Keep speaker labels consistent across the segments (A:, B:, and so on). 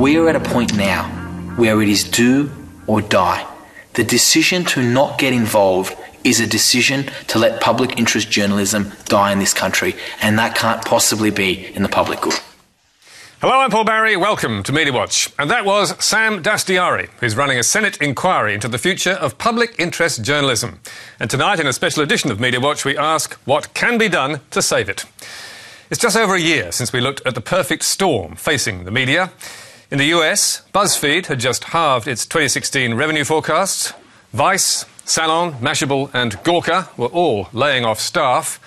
A: We are at a point now where it is do or die. The decision to not get involved is a decision to let public interest journalism die in this country, and that can't possibly be in the public good.
B: Hello, I'm Paul Barry. Welcome to Media Watch. And that was Sam Dastyari, who's running a Senate inquiry into the future of public interest journalism. And tonight, in a special edition of Media Watch, we ask what can be done to save it. It's just over a year since we looked at the perfect storm facing the media. In the US, BuzzFeed had just halved its 2016 revenue forecasts. Vice, Salon, Mashable and Gawker were all laying off staff.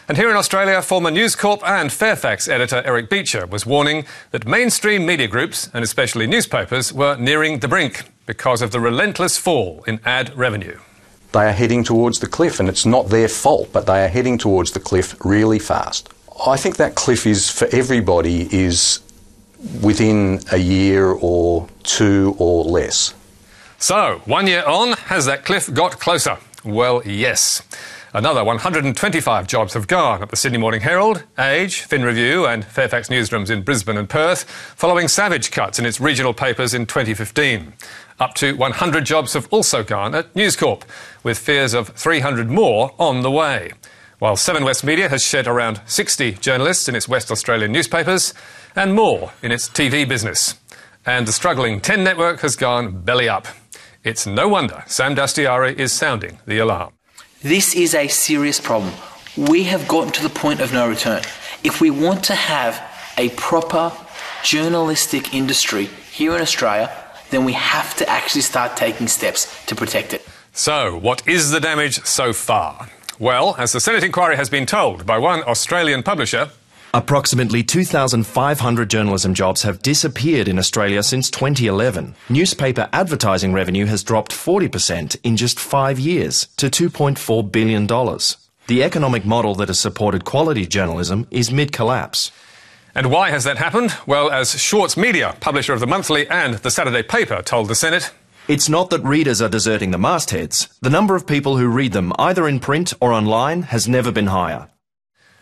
B: And here in Australia, former News Corp and Fairfax editor Eric Beecher was warning that mainstream media groups, and especially newspapers, were nearing the brink because of the relentless fall in ad revenue.
C: They are heading towards the cliff, and it's not their fault, but they are heading towards the cliff really fast. I think that cliff is, for everybody, is within a year or two or less.
B: So, 1 year on, has that cliff got closer? Well, yes. Another 125 jobs have gone at the Sydney Morning Herald, Age, Fin Review and Fairfax newsrooms in Brisbane and Perth, following savage cuts in its regional papers in 2015. Up to 100 jobs have also gone at News Corp, with fears of 300 more on the way. While Seven West Media has shed around 60 journalists in its West Australian newspapers and more in its TV business. And the struggling 10 network has gone belly up. It's no wonder Sam Dastyari is sounding the alarm.
A: This is a serious problem. We have gotten to the point of no return. If we want to have a proper journalistic industry here in Australia, then we have to actually start taking steps to protect it.
B: So, what is the damage so far? Well, as the Senate inquiry has been told by one Australian publisher,
D: approximately 2,500 journalism jobs have disappeared in Australia since 2011. Newspaper advertising revenue has dropped 40% in just 5 years to $2.4 billion. The economic model that has supported quality journalism is mid-collapse.
B: And why has that happened? Well, as Schwartz Media, publisher of The Monthly and The Saturday Paper, told the Senate,
D: it's not that readers are deserting the mastheads. The number of people who read them, either in print or online, has never been higher.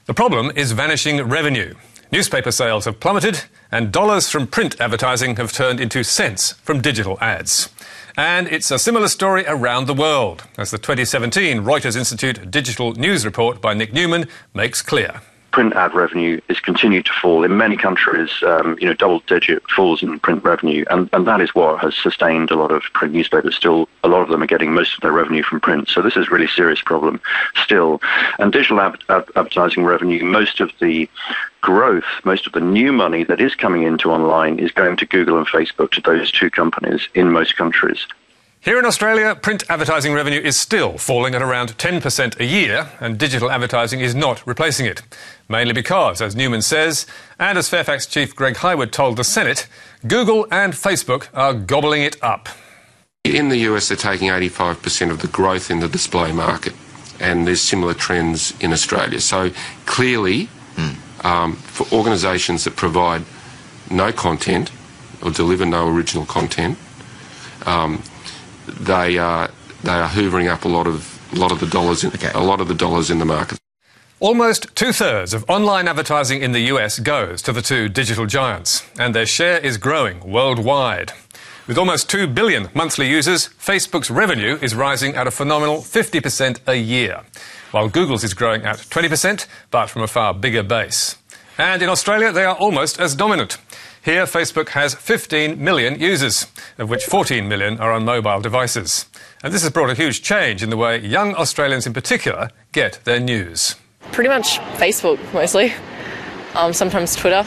B: The problem is vanishing revenue. Newspaper sales have plummeted and dollars from print advertising have turned into cents from digital ads. And it's a similar story around the world, as the 2017 Reuters Institute Digital News Report by Nick Newman makes clear.
E: Print ad revenue is continued to fall in many countries, double-digit falls in print revenue, and that is what has sustained a lot of print newspapers. Still, a lot of them are getting most of their revenue from print, so this is a really serious problem still. And digital advertising revenue, most of the growth, most of the new money that is coming into online is going to Google and Facebook, to those two companies in most countries.
B: Here in Australia, print advertising revenue is still falling at around 10% a year, and digital advertising is not replacing it. Mainly because, as Newman says, and as Fairfax chief Greg Hywood told the Senate, Google and Facebook are gobbling it up.
F: In the US, they're taking 85% of the growth in the display market, and there's similar trends in Australia. So clearly, for organisations that provide no content or deliver no original content, they are hoovering up a lot of the dollars in the market.
B: Almost two-thirds of online advertising in the US goes to the two digital giants, and their share is growing worldwide. With almost 2 billion monthly users, Facebook's revenue is rising at a phenomenal 50% a year, while Google's is growing at 20%, but from a far bigger base. And in Australia, they are almost as dominant. Here, Facebook has 15 million users, of which 14 million are on mobile devices. And this has brought a huge change in the way young Australians in particular get their news.
G: Pretty much Facebook, mostly. Sometimes Twitter,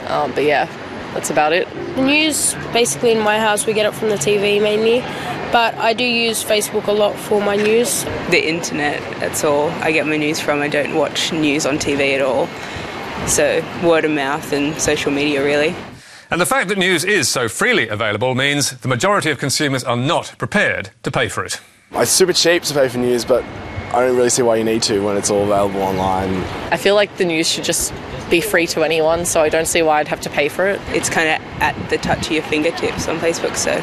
G: but yeah, that's about it.
H: The news, basically in my house, we get it from the TV mainly, but I do use Facebook a lot for my news.
I: The internet, that's all I get my news from. I don't watch news on TV at all. So word of mouth and social media, really.
B: And the fact that news is so freely available means the majority of consumers are not prepared to pay for it.
J: It's super cheap to pay for news, but I don't really see why you need to when it's all available online.
G: I feel like the news should just be free to anyone, so I don't see why I'd have to pay for it.
I: It's kind of at the touch of your fingertips on Facebook, so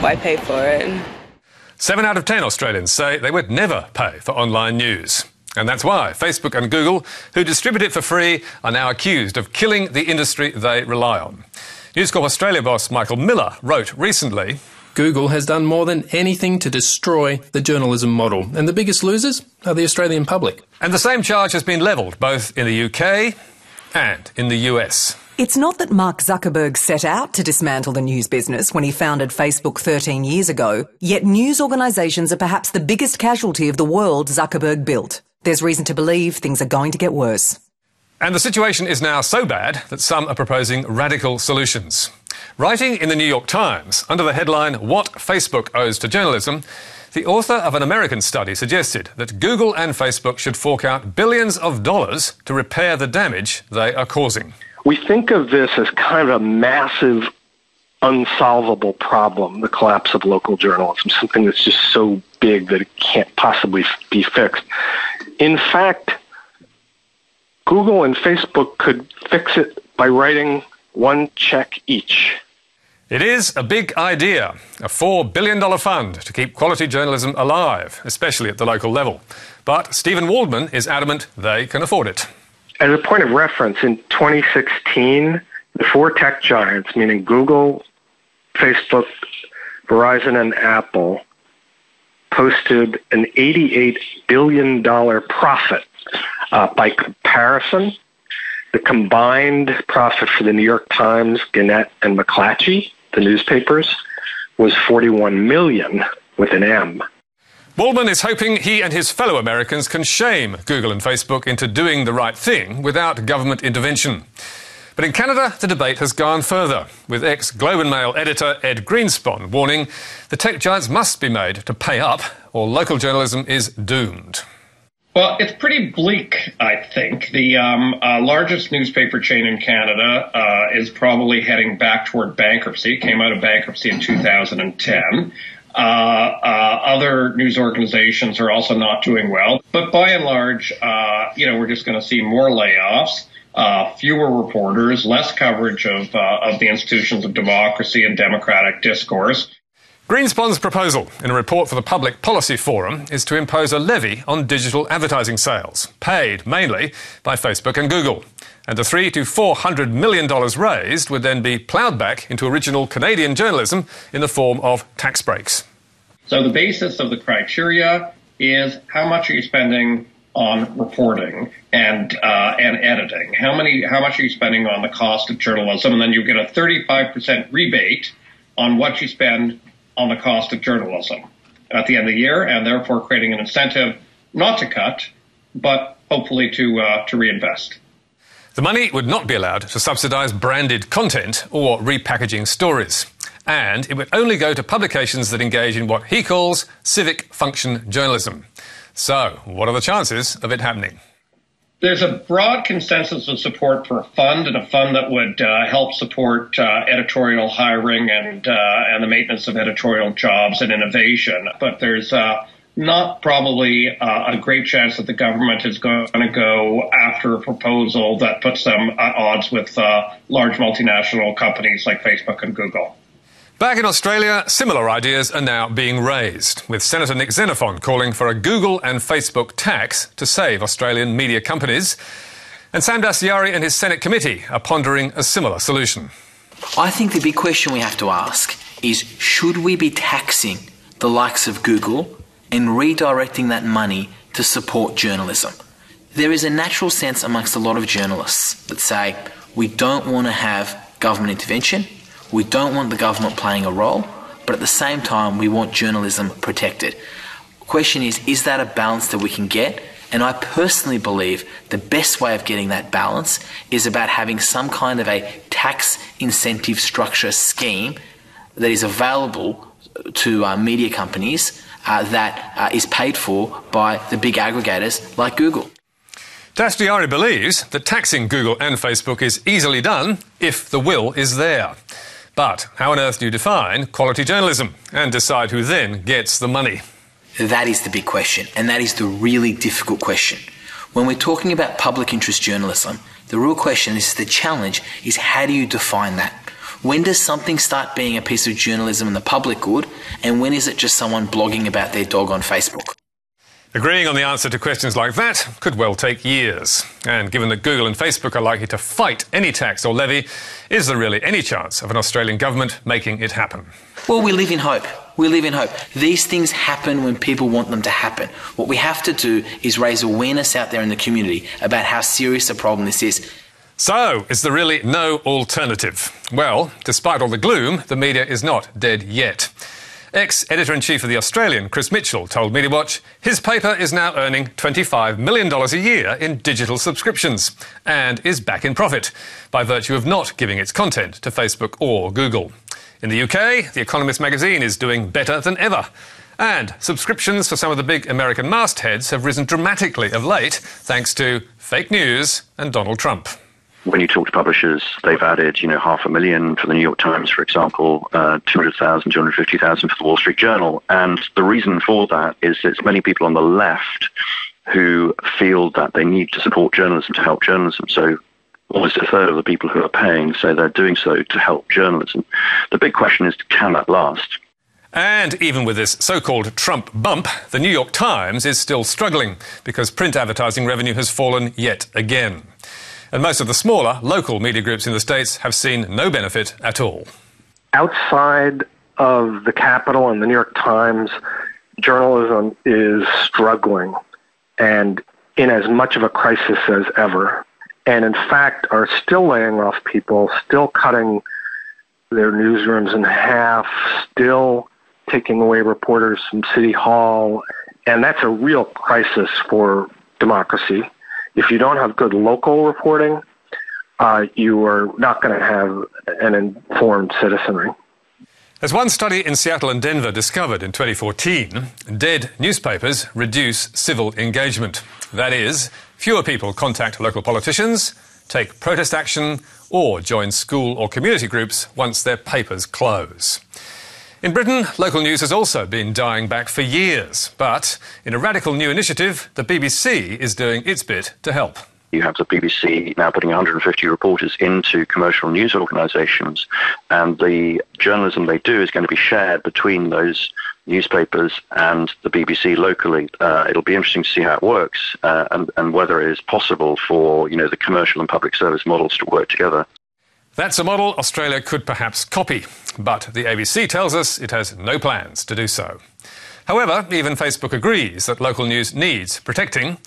I: why pay for it?
B: 7 out of 10 Australians say they would never pay for online news. And that's why Facebook and Google, who distribute it for free, are now accused of killing the industry they rely on. News Corp Australia boss Michael Miller wrote recently,
K: Google has done more than anything to destroy the journalism model, and the biggest losers are the Australian public.
B: And the same charge has been levelled both in the UK and in the US.
L: It's not that Mark Zuckerberg set out to dismantle the news business when he founded Facebook 13 years ago, yet news organisations are perhaps the biggest casualty of the world Zuckerberg built. There's reason to believe things are going to get worse.
B: And the situation is now so bad that some are proposing radical solutions. Writing in the New York Times under the headline, What Facebook Owes to Journalism, the author of an American study suggested that Google and Facebook should fork out billions of dollars to repair the damage they are causing.
M: We think of this as kind of a massive, unsolvable problem, the collapse of local journalism, something that's just so big that it can't possibly be fixed. In fact, Google and Facebook could fix it by writing one check each.
B: It is a big idea, a $4 billion fund to keep quality journalism alive, especially at the local level. But Stephen Waldman is adamant they can afford it.
M: As a point of reference, in 2016, the four tech giants, meaning Google, Facebook, Verizon, and Apple, posted an $88 billion profit. By comparison, the combined profit for the New York Times, Gannett, and McClatchy, the newspapers, was $41 million with an M.
B: Waldman is hoping he and his fellow Americans can shame Google and Facebook into doing the right thing without government intervention. But in Canada, the debate has gone further, with ex-Globe and Mail editor Ed Greenspon warning the tech giants must be made to pay up or local journalism is doomed.
N: Well, it's pretty bleak, I think. The largest newspaper chain in Canada is probably heading back toward bankruptcy. It came out of bankruptcy in 2010. Other news organizations are also not doing well. But by and large, we're just going to see more layoffs, fewer reporters, less coverage of the institutions of democracy and democratic discourse.
B: Greenspon's proposal in a report for the Public Policy Forum is to impose a levy on digital advertising sales, paid mainly by Facebook and Google. And the $300 to $400 million raised would then be ploughed back into original Canadian journalism in the form of tax breaks.
N: So the basis of the criteria is how much are you spending on reporting and editing? How much are you spending on the cost of journalism? And then you get a 35% rebate on what you spend on the cost of journalism at the end of the year, and therefore creating an incentive not to cut, but hopefully to reinvest.
B: The money would not be allowed to subsidise branded content or repackaging stories. And it would only go to publications that engage in what he calls civic function journalism. So, what are the chances of it happening?
N: There's a broad consensus of support for a fund that would help support editorial hiring and the maintenance of editorial jobs and innovation. But there's not probably a great chance that the government is going to go after a proposal that puts them at odds with large multinational companies like Facebook and Google.
B: Back in Australia, similar ideas are now being raised, with Senator Nick Xenophon calling for a Google and Facebook tax to save Australian media companies. And Sam Dastyari and his Senate committee are pondering a similar solution.
A: I think the big question we have to ask is, should we be taxing the likes of Google and redirecting that money to support journalism? There is a natural sense amongst a lot of journalists that say, we don't want to have government intervention, we don't want the government playing a role, but at the same time, we want journalism protected. The question is that a balance that we can get? And I personally believe the best way of getting that balance is about having some kind of a tax incentive structure scheme that is available to media companies that is paid for by the big aggregators like Google.
B: Dastyari believes that taxing Google and Facebook is easily done if the will is there. But how on earth do you define quality journalism and decide who then gets the money?
A: That is the big question, and that is the really difficult question. When we're talking about public interest journalism, the real question is, the challenge is, how do you define that? When does something start being a piece of journalism in the public good, and when is it just someone blogging about their dog on Facebook?
B: Agreeing on the answer to questions like that could well take years. And given that Google and Facebook are likely to fight any tax or levy, is there really any chance of an Australian government making it happen?
A: Well, we live in hope. We live in hope. These things happen when people want them to happen. What we have to do is raise awareness out there in the community about how serious a problem this is.
B: So, is there really no alternative? Well, despite all the gloom, the media is not dead yet. Ex-editor-in-chief of The Australian, Chris Mitchell, told MediaWatch his paper is now earning $25 million a year in digital subscriptions and is back in profit by virtue of not giving its content to Facebook or Google. In the UK, The Economist magazine is doing better than ever. And subscriptions for some of the big American mastheads have risen dramatically of late thanks to fake news and Donald Trump.
E: When you talk to publishers, they've added, 500,000 for the New York Times, for example, 200,000, 250,000 for the Wall Street Journal. And the reason for that is it's many people on the left who feel that they need to support journalism to help journalism. So almost a third of the people who are paying say they're doing so to help journalism. The big question is, can that last?
B: And even with this so-called Trump bump, the New York Times is still struggling because print advertising revenue has fallen yet again. And most of the smaller, local media groups in the States have seen no benefit at all.
M: Outside of the Capitol and the New York Times, journalism is struggling and in as much of a crisis as ever. And in fact, are still laying off people, still cutting their newsrooms in half, still taking away reporters from City Hall. And that's a real crisis for democracy. If you don't have good local reporting, you are not going to have an informed citizenry.
B: As one study in Seattle and Denver discovered in 2014, dead newspapers reduce civil engagement. That is, fewer people contact local politicians, take protest action, or join school or community groups once their papers close. In Britain, local news has also been dying back for years, but in a radical new initiative, the BBC is doing its bit to help.
E: You have the BBC now putting 150 reporters into commercial news organisations, and the journalism they do is going to be shared between those newspapers and the BBC locally. It'll be interesting to see how it works and whether it is possible for the commercial and public service models to work together.
B: That's a model Australia could perhaps copy, but the ABC tells us it has no plans to do so. However, even Facebook agrees that local news needs protecting,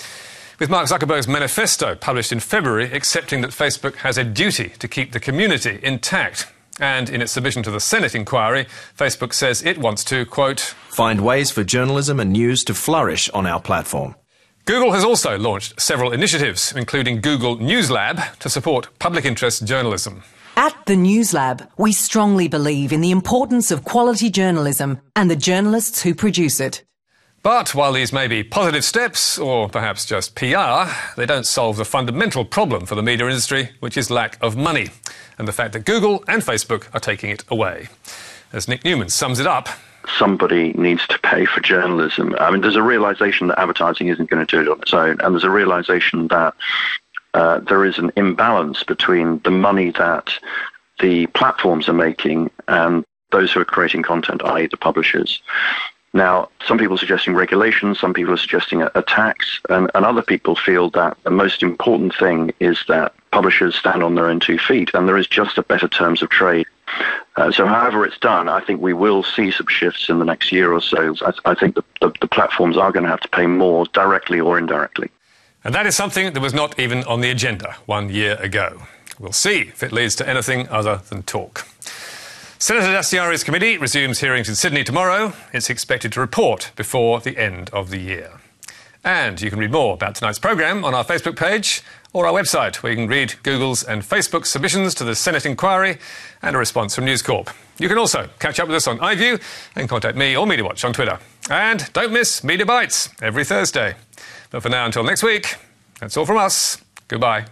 B: with Mark Zuckerberg's manifesto published in February accepting that Facebook has a duty to keep the community intact. And in its submission to the Senate inquiry, Facebook says it wants to, quote,
D: find ways for journalism and news to flourish on our platform.
B: Google has also launched several initiatives, including Google News Lab, to support public interest journalism.
L: At the News Lab, we strongly believe in the importance of quality journalism and the journalists who produce it.
B: But while these may be positive steps, or perhaps just PR, they don't solve the fundamental problem for the media industry, which is lack of money, and the fact that Google and Facebook are taking it away. As Nick Newman sums it up,
E: somebody needs to pay for journalism. I mean, there's a realisation that advertising isn't going to do it on its own, and there's a realisation that there is an imbalance between the money that the platforms are making and those who are creating content, i.e. the publishers. Now, some people are suggesting regulation, some people are suggesting a tax, and other people feel that the most important thing is that publishers stand on their own 2 feet, and there is just a better terms of trade. So however it's done, I think we will see some shifts in the next year or so. I think the platforms are going to have to pay more directly or indirectly.
B: And that is something that was not even on the agenda 1 year ago. We'll see if it leads to anything other than talk. Senator Dastyari's committee resumes hearings in Sydney tomorrow. It's expected to report before the end of the year. And you can read more about tonight's programme on our Facebook page or our website, where you can read Google's and Facebook's submissions to the Senate inquiry and a response from News Corp. You can also catch up with us on iView and contact me or MediaWatch on Twitter. And don't miss Media Bites every Thursday. But for now, until next week, that's all from us. Goodbye.